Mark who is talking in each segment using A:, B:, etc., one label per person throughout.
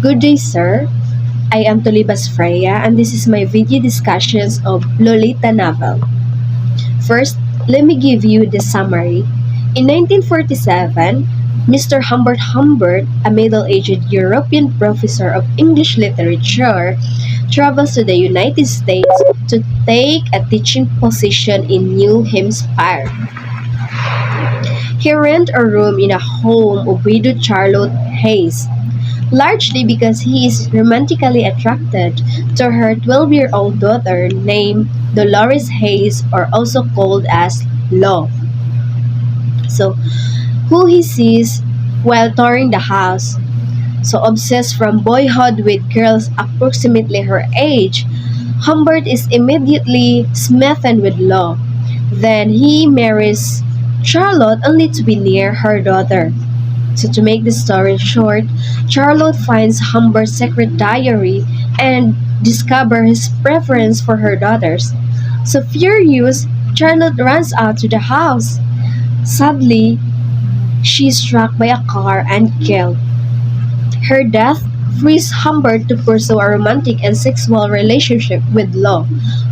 A: Good day, sir. I am Tolibas Freya, and this is my video discussions of Lolita novel. First, let me give you the summary. In 1947, Mr. Humbert, a middle-aged European professor of English literature, travels to the United States to take a teaching position in New Hampshire. He rents a room in a home of widow Charlotte Hayes, largely because he is romantically attracted to her 12-year-old daughter named Dolores Hayes, or also called as Lo. So, who he sees while touring the house. So obsessed from boyhood with girls approximately her age, Humbert is immediately smitten with Lo. Then he marries Charlotte only to be near her daughter. So to make the story short, Charlotte finds Humbert's secret diary and discovers his preference for her daughters. So furious, Charlotte runs out to the house. Sadly, she is struck by a car and killed. Her death frees Humbert to pursue a romantic and sexual relationship with Lo,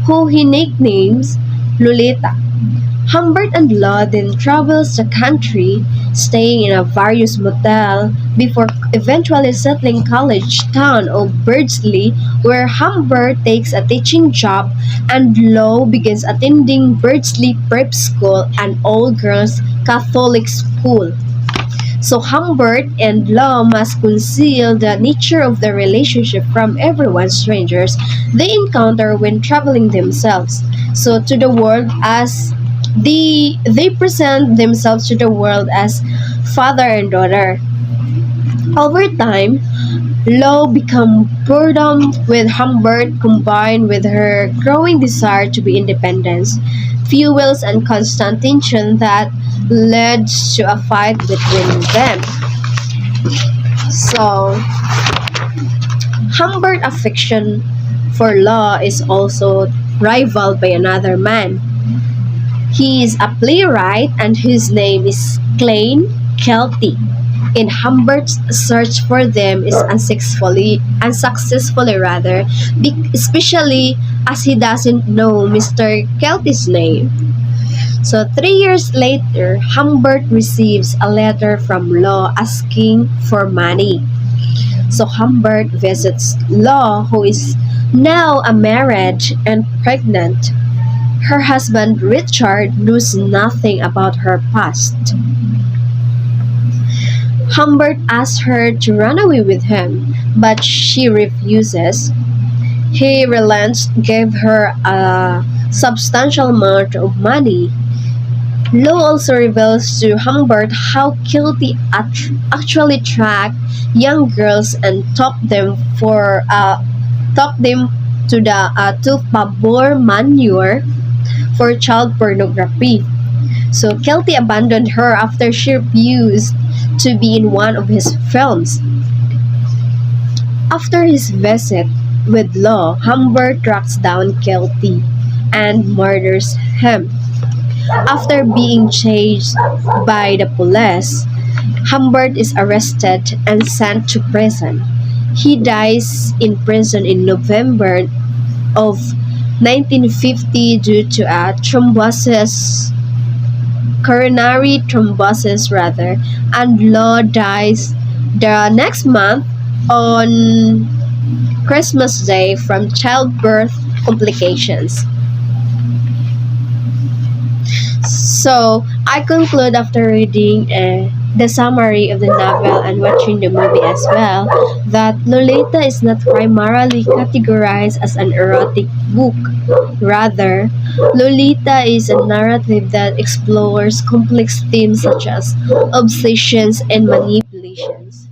A: who he nicknames Lolita. Humbert and Law then travels the country, staying in a various motel before eventually settling college town of Birdsley, where Humbert takes a teaching job and Law begins attending Birdsley Prep School, an all-girls Catholic school. So Humbert and Law must conceal the nature of the relationship from everyone strangers they encounter when traveling themselves. So to the world as they present themselves to the world as father and daughter. Over time, Law become boredom with Humbert combined with her growing desire to be independent, fuels and constant tension that led to a fight between them. So, Humbert affection for Law is also rivaled by another man. He is a playwright and his name is Klein Kelty. In Humbert's search for them is unsuccessfully rather, especially as he doesn't know Mr. Kelty's name. So 3 years later, Humbert receives a letter from Law asking for money. So Humbert visits Law, who is now a married and pregnant. Her husband Richard knows nothing about her past. Humbert asks her to run away with him, but she refuses. He relents, gave her a substantial amount of money. Law also reveals to Humbert how Kilty actually tracked young girls and took them to pabor manure for child pornography. So Kelty abandoned her after she refused to be in one of his films. After his visit with Law, Humbert tracks down Kelty and murders him. After being chased by the police, Humbert is arrested and sent to prison. He dies in prison in November of 1950 due to a coronary thrombosis rather, and Law dies the next month on Christmas Day from childbirth complications. So I conclude after reading the summary of the novel and watching the movie as well that Lolita is not primarily categorized as an erotic book. Rather, Lolita is a narrative that explores complex themes such as obsessions and manipulations.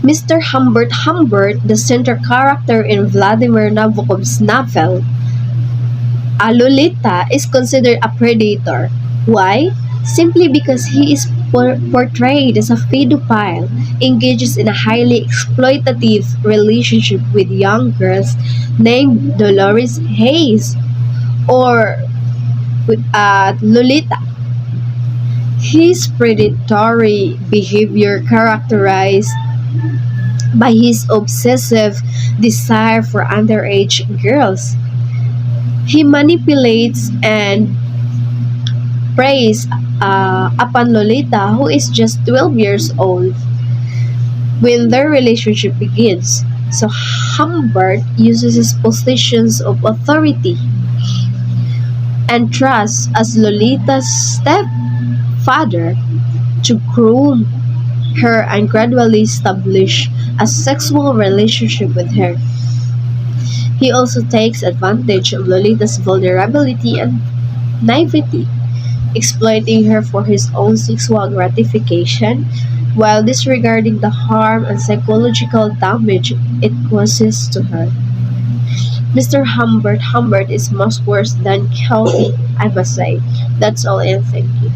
A: Mr. Humbert, the central character in Vladimir Nabokov's novel, Lolita is considered a predator. Why? Simply because he is portrayed as a pedophile, engages in a highly exploitative relationship with young girls named Dolores Hayes or with Lolita. His predatory behavior characterized by his obsessive desire for underage girls. He manipulates and preys upon Lolita, who is just 12 years old, when their relationship begins. So Humbert uses his positions of authority and trust as Lolita's stepfather to groom her and gradually establish a sexual relationship with her. He also takes advantage of Lolita's vulnerability and naivety, exploiting her for his own sexual gratification while disregarding the harm and psychological damage it causes to her. Mr. Humbert is much worse than Kelly, I must say. That's all, and thank you.